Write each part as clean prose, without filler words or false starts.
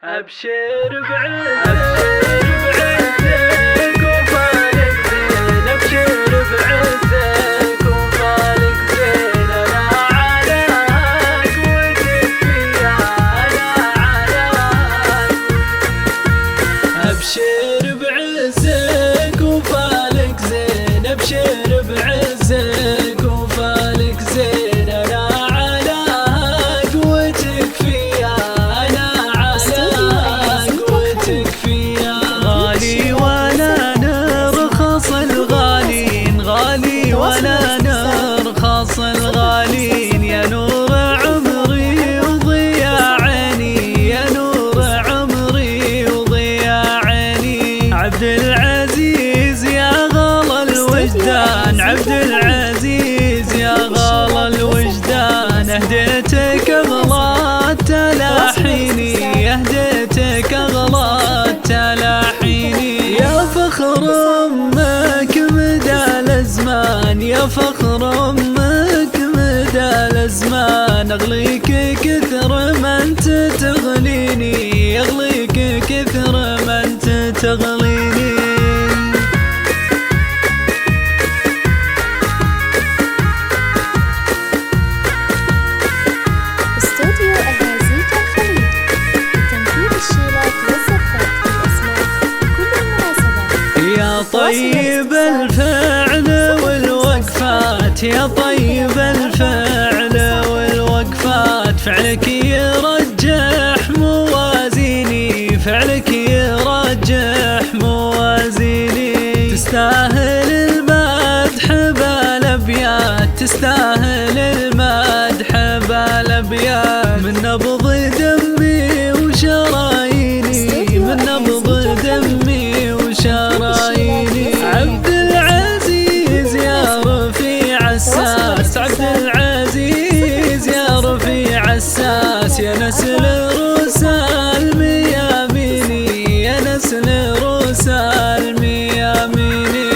أبشر بعزك وفالك زين، أبشر بعزك وفالك زين، أنا علاك وتكفي أنا علاك. أبشر بعزك وفالك زين، أبشر بعزك وفالك زين، أنا علاك وتكفي أنا علاك وتكفي. غالي ولا نرخص الغالين، غالي ولا نرخص الغالين، يا نور عمري وضياء عيني، يا نور عمري وضياء عيني. عبد العزيز يا غلا الوجدان، عبد العزيز يا غلا الوجدان، اهديتك اغلى تلاحيني، اهديتك اغلى تلاحيني. يا فخر امك مدى الازمان، يا فخر امك مدى الازمان، اغليك كثر ما انت تغليني، اغليك كثر ما انت تغليني. استوديو المزيكا الخليج لتنفيذ الشيلات والزفات بالأسماء بكل المناسبات. يا طيب الفعل والوقفات، يا طيب الفعل والوقفات، فعلك يرجح موازيني، فعلك يرجح موازيني. تستاهل المدح بالابيات، تستاهل المدح بالابيات، من نبض دمي وشراييني، من نبض دمي وشراييني. عبد العزيز يا رفيع الساس، عبد العزيز يا رفيع الساس، يا نسل رسال مياميني، يا نسل رسال مياميني.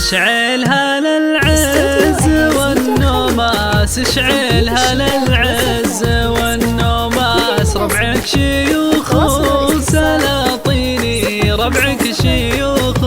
اشعلها للعز والنوماس، اشعلها للعز والنوماس، ربعك شيوخ وسلاطيني، ربعك شيوخ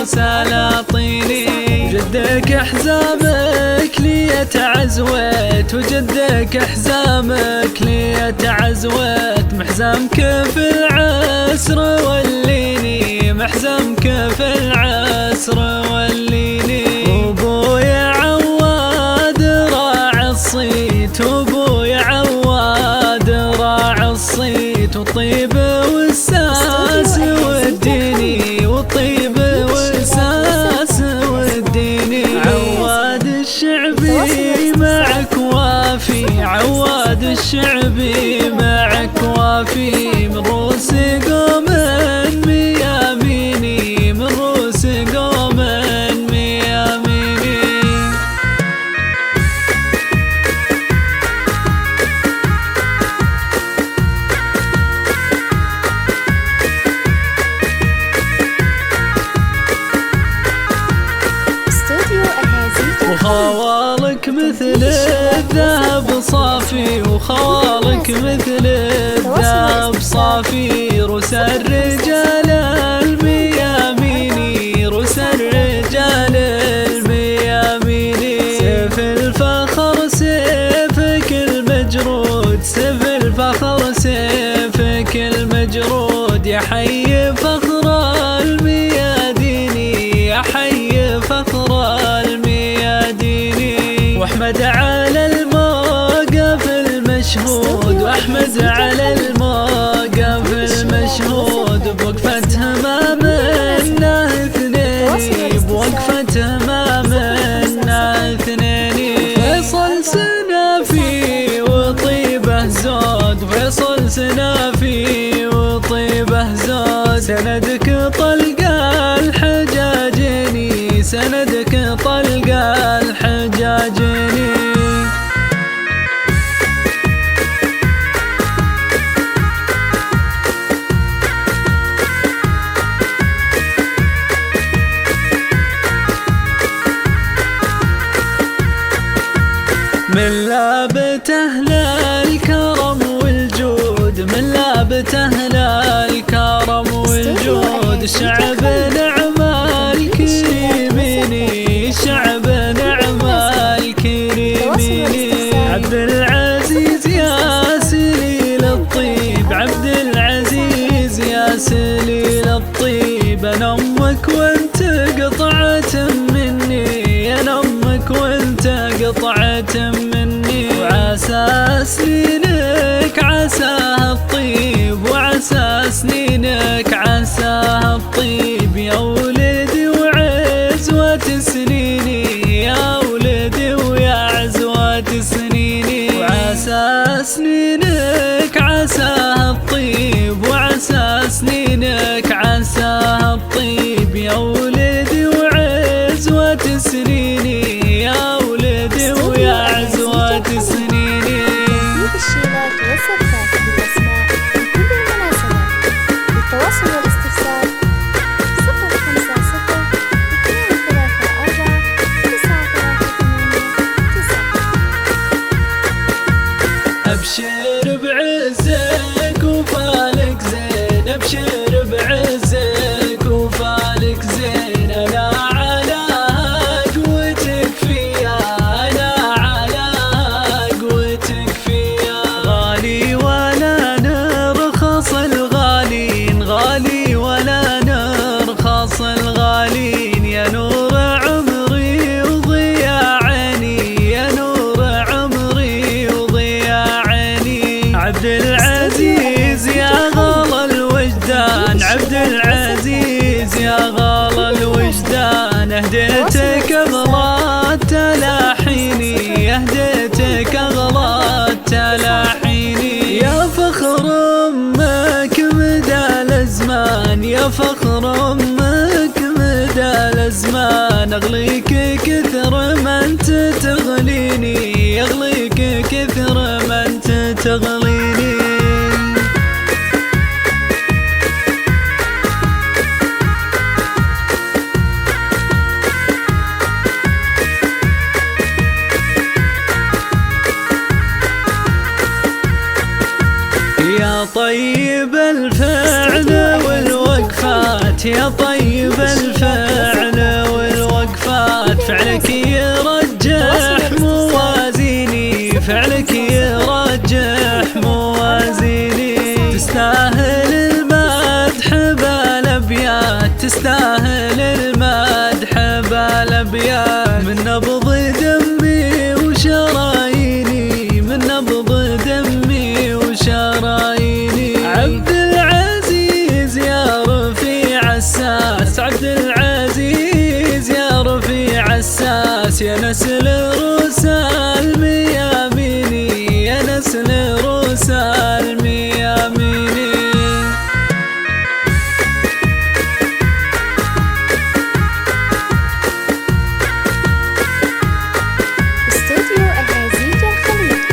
وسلاطيني. جدك حزامك لي تعزوت، وجدك حزامك لي تعزوت، محزامك في العسر وليني، محزامك في العسر وليني. وابويا عواد راعي الصيت، وابويا عواد راعي الصيت، والطيب والساس والديني، والطيب والساس والديني. عواد الشعبي معك وافي، عواد الشعبي معك وافي، من روس قوم مياميني، من روس قوم مياميني. استوديو المزيكا وخوالك مثل الذهب صافي، وخوالك مثل الذهب صافي، رؤوس الرجال المياميني، رؤوس الرجال المياميني. سيف الفخر سيفك المجرود، سيف الفخر سيفك المجرود، يا حي فخر المياديني، يا حي فخر المياديني. واحمد على الموقف المشهود، واحمد على الموقف المشهود، بوقفته ما منا اثنين، بوقفته ما منا اثنين. فيصل سنافي وطيبه زود، فيصل سنافي وطيبه زود، سندك طلق الحجاجيني، سندك طلق الحجاجيني. لابت أهل الكرم والجود، من لابت أهل الكرم والجود. الشعب نعم الكريميني، الشعب نعم الكريميني. عبد العزيز يا سليل الطيب، عبد العزيز يا سليل الطيب. أنا أمك وأنت قطعة مني، أنا أمك وأنت قطعة مني. وعسى سنينك عساها الطيب، وعسى سنينك عساها الطيب. يا ولدي وعزوة سنيني، يا ولدي ويا عزوة سنيني. وعسى سنينك عساها الطيب، وعسى سنينك عساها الطيب. يا ولدي وعزوة سنيني، يا ولدي ويا عزوة سنيني. الشيلات والسبات بالأسماء لكل المناسبات. للتواصل والاستفسار 050 234 938 9. أبشر بعزك وفالك زين، أبشر بعزك وفالك زين. أنا على قوتك فيها، أنا على قوتك فيها. غالي ولا نرخص الغالين، غالي ولا نرخص الغالين. يا نور عمري وضياء عيني، يا نور عمري وضياء عيني. عبد العزيز يا غالى الوجدان، عبد العزيز يا غالى الوجدان. اهديتك اغلى التلاحيني، اهديتك اغلى التلاحيني. يا فخر امك مدى الازمان، يا فخر امك مدى الازمان. اغليك كثر ما انت تغليني، اغليك كثر ما انت تغليني. يا طيب الفعل والوقفات، يا طيب الفعل والوقفات. فعلك يرجح موازيني، فعلك يرجح موازيني. تستاهل المدح بالابيات، تستاهل المدح بالابيات. من نبض دمي وشراييني، من نبض دمي وشراييني. عبد العزيز يا رفيع الساس، عبد العزيز يا رفيع الساس. يا نسل روس المياميني، يا نسل روس المياميني. استوديو الهازيج الخليج.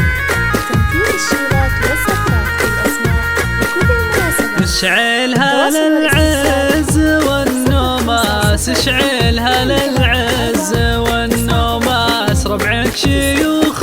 تنفيذ الشيلات والسبات بالأسماء لكل المناسبات. اشعلها للعز والنوماس، اشعلها للعز والنوماس. ربعك شيوخ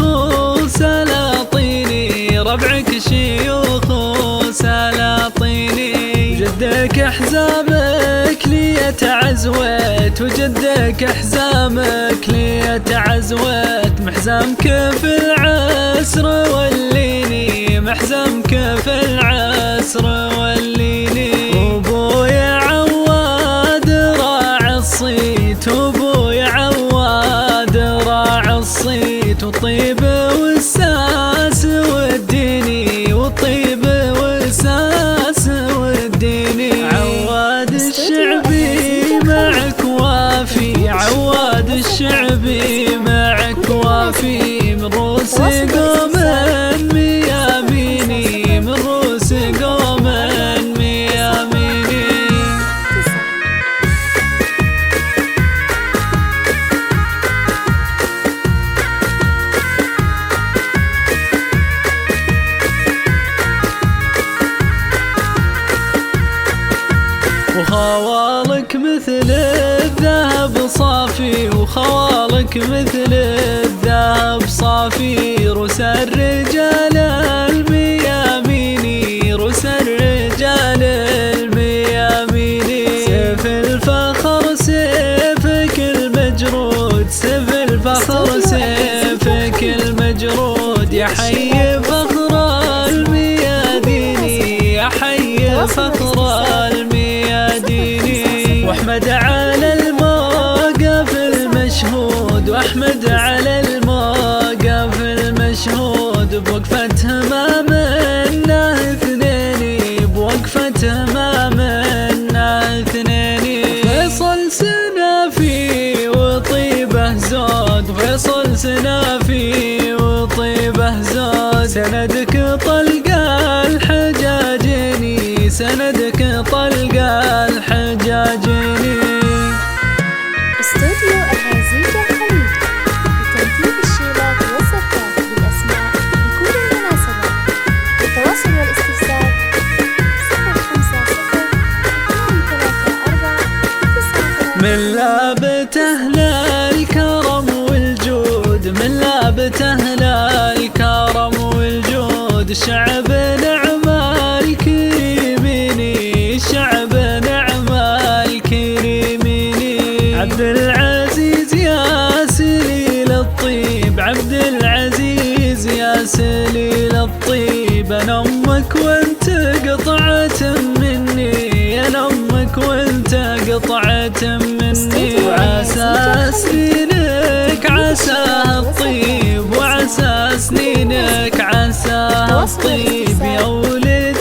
وسلاطيني، ربعك شيوخ وسلاطيني. جدك حزامك لي تعزوت، وجدك حزامك لي تعزوت. محزامك في العسر وليني، محزامك في العسر وليني. وابويا عواد راعي الصيت، وابويا عواد راعي الصيت. والطيب والساس والديني، والطيب والساس والديني. عواد الشعبي معك وافي، عواد الشعبي معك وافي. من روس قوم مياميني، من روس قوم مياميني. وخوالك مثل الذهب صافي، وخوالك مثل الذهب صافي. روس فخر الميادين. واحمد على الموقف المشهود، واحمد على الموقف المشهود، بوقفته ما منا اثنين، بوقفته ما منا اثنين. فيصل سنافي وطيبه زود، فيصل سنافي وطيبه زود، سندك طلق الحجاجني، سندك طلق الحجاجني. استوديو الهازيجة الخليج لتنفيذ الشيلات والزفات بالأسماء لكل المناسبات. للتواصل والاستفسار 050-234-93. من لابته للكرم والجود، من لابته للكرم والجود، الشعب نعم الكريميني، الشعب نعم الكريميني. عبد العزيز يا سليل الطيب، عبد العزيز يا سليل الطيب، انا امك وانت قطعة مني، انا امك وانت قطعة مني. وعسى سنينك عساها الطيب، وعسى سنينك عساها الطيب، يا ولد